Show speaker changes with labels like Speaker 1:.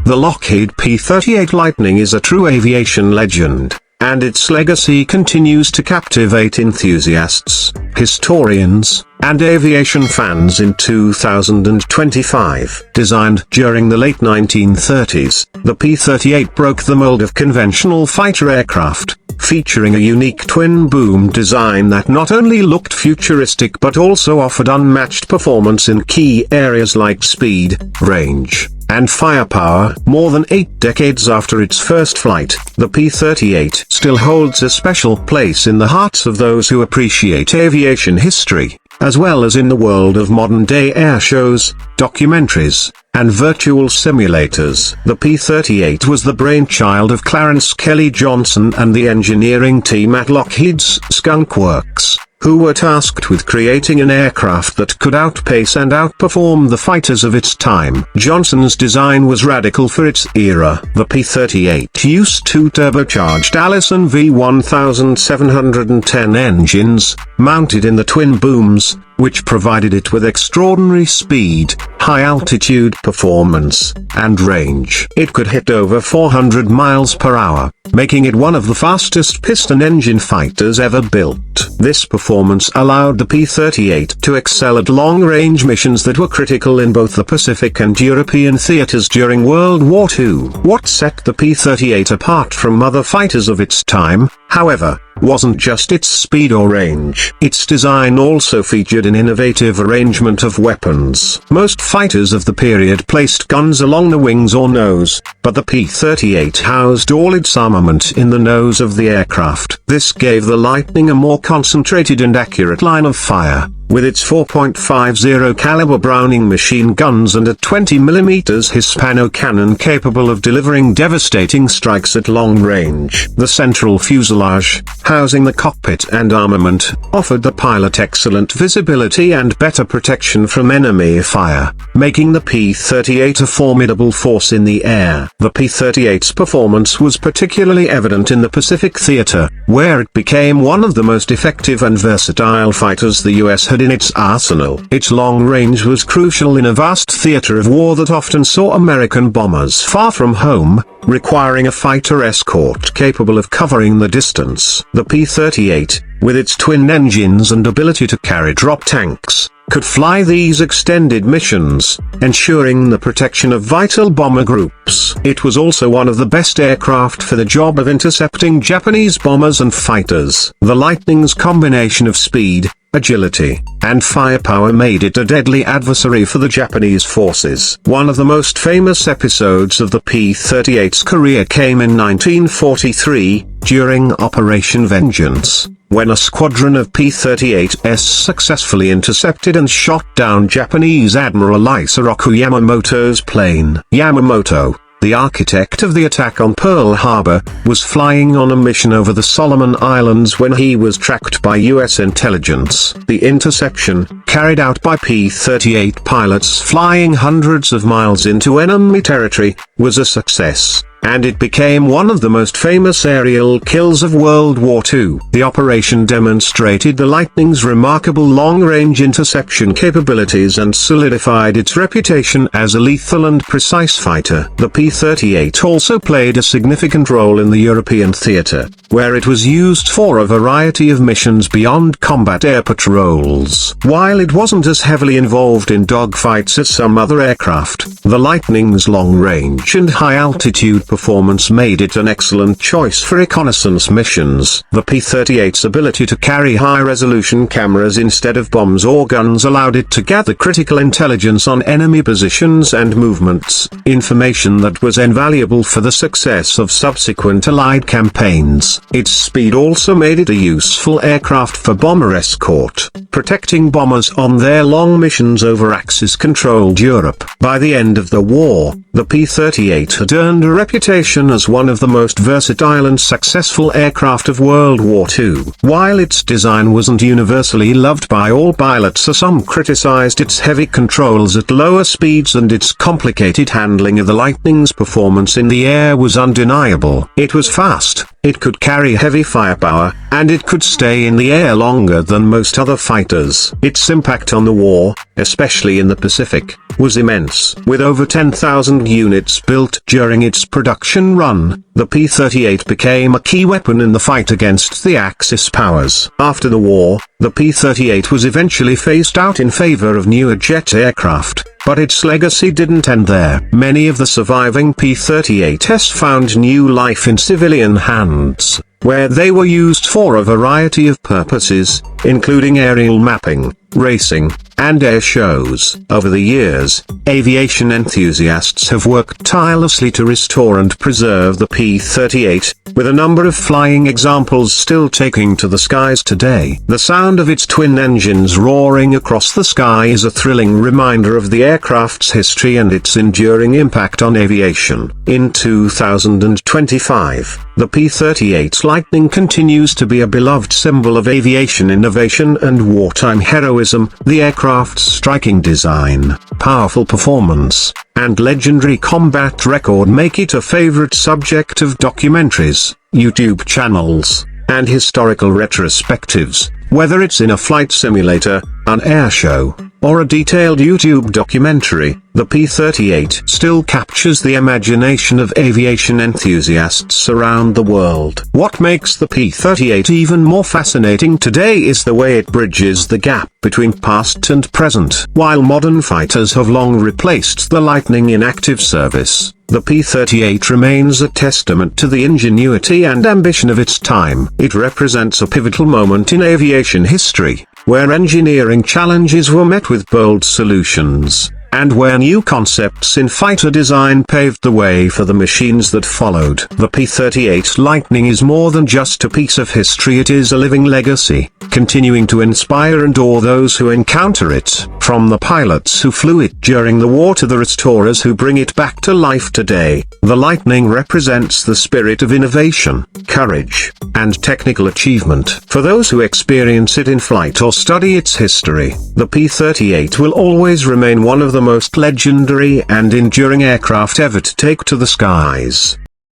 Speaker 1: The Lockheed P-38 Lightning is a true aviation legend, and its legacy continues to captivate enthusiasts, historians, and aviation fans in 2025. Designed during the late 1930s, the P-38 broke the mold of conventional fighter aircraft, featuring a unique twin-boom design that not only looked futuristic but also offered unmatched performance in key areas like speed, range, and firepower. More than 8 decades after its first flight, the P-38 still holds a special place in the hearts of those who appreciate aviation history, as well as in the world of modern-day air shows, documentaries, and virtual simulators. The P-38 was the brainchild of Clarence Kelly Johnson and the engineering team at Lockheed's Skunk Works, who were tasked with creating an aircraft that could outpace and outperform the fighters of its time. Johnson's design was radical for its era. The P-38 used two turbocharged Allison V1710 engines, mounted in the twin booms, which provided it with extraordinary speed, high-altitude performance, and range. It could hit over 400 miles per hour, making it one of the fastest piston engine fighters ever built. This performance allowed the P-38 to excel at long-range missions that were critical in both the Pacific and European theaters during World War II. What set the P-38 apart from other fighters of its time, however, wasn't just its speed or range. Its design also featured an innovative arrangement of weapons. Most fighters of the period placed guns along the wings or nose, but the P-38 housed all its armament in the nose of the aircraft. This gave the Lightning a more concentrated and accurate line of fire. With its 4.50 caliber Browning machine guns and a 20mm Hispano cannon capable of delivering devastating strikes at long range. The central fuselage, housing the cockpit and armament, offered the pilot excellent visibility and better protection from enemy fire, making the P-38 a formidable force in the air. The P-38's performance was particularly evident in the Pacific theater, where it became one of the most effective and versatile fighters the US had in its arsenal. Its long range was crucial in a vast theater of war that often saw American bombers far from home, requiring a fighter escort capable of covering the distance. The P-38, with its twin engines and ability to carry drop tanks, could fly these extended missions, ensuring the protection of vital bomber groups. It was also one of the best aircraft for the job of intercepting Japanese bombers and fighters. The Lightning's combination of speed, agility, and firepower made it a deadly adversary for the Japanese forces. One of the most famous episodes of the P-38's career came in 1943, during Operation Vengeance, when a squadron of P-38s successfully intercepted and shot down Japanese Admiral Isoroku Yamamoto's plane. Yamamoto, the architect of the attack on Pearl Harbor, was flying on a mission over the Solomon Islands when he was tracked by U.S. intelligence. The interception, carried out by P-38 pilots flying hundreds of miles into enemy territory, was a success, and it became one of the most famous aerial kills of World War II. The operation demonstrated the Lightning's remarkable long-range interception capabilities and solidified its reputation as a lethal and precise fighter. The P-38 also played a significant role in the European theater, where it was used for a variety of missions beyond combat air patrols. While it wasn't as heavily involved in dogfights as some other aircraft, the Lightning's long range and high altitude performance made it an excellent choice for reconnaissance missions. The P-38's ability to carry high-resolution cameras instead of bombs or guns allowed it to gather critical intelligence on enemy positions and movements, information that was invaluable for the success of subsequent Allied campaigns. Its speed also made it a useful aircraft for bomber escort, protecting bombers on their long missions over Axis-controlled Europe. By the end of the war, the P-38 had earned a reputation reputation as one of the most versatile and successful aircraft of World War II. While its design wasn't universally loved by all pilots, as some criticized its heavy controls at lower speeds and its complicated handling of the Lightning's performance in the air was undeniable. It was fast, it could carry heavy firepower, and it could stay in the air longer than most other fighters. Its impact on the war, especially in the Pacific, was immense. With over 10,000 units built during its production run, the P-38 became a key weapon in the fight against the Axis powers. After the war, the P-38 was eventually phased out in favor of newer jet aircraft, but its legacy didn't end there. Many of the surviving P-38s found new life in civilian hands, where they were used for a variety of purposes, including aerial mapping, racing, and air shows. Over the years, aviation enthusiasts have worked tirelessly to restore and preserve the P-38, with a number of flying examples still taking to the skies today. The sound of its twin engines roaring across the sky is a thrilling reminder of the aircraft's history and its enduring impact on aviation. In 2025, the P-38's Lightning continues to be a beloved symbol of aviation innovation and wartime heroism. The aircraft's striking design, powerful performance, and legendary combat record make it a favorite subject of documentaries, YouTube channels, and historical retrospectives, whether it's in a flight simulator, an air show, or a detailed YouTube documentary. The P-38 still captures the imagination of aviation enthusiasts around the world. What makes the P-38 even more fascinating today is the way it bridges the gap between past and present. While modern fighters have long replaced the Lightning in active service, the P-38 remains a testament to the ingenuity and ambition of its time. It represents a pivotal moment in aviation history, where engineering challenges were met with bold solutions, and where new concepts in fighter design paved the way for the machines that followed. The P-38 Lightning is more than just a piece of history, it is a living legacy, continuing to inspire and awe those who encounter it, from the pilots who flew it during the war to the restorers who bring it back to life today. The Lightning represents the spirit of innovation, courage, and technical achievement. For those who experience it in flight or study its history, the P-38 will always remain one of the most legendary and enduring aircraft ever to take to the skies.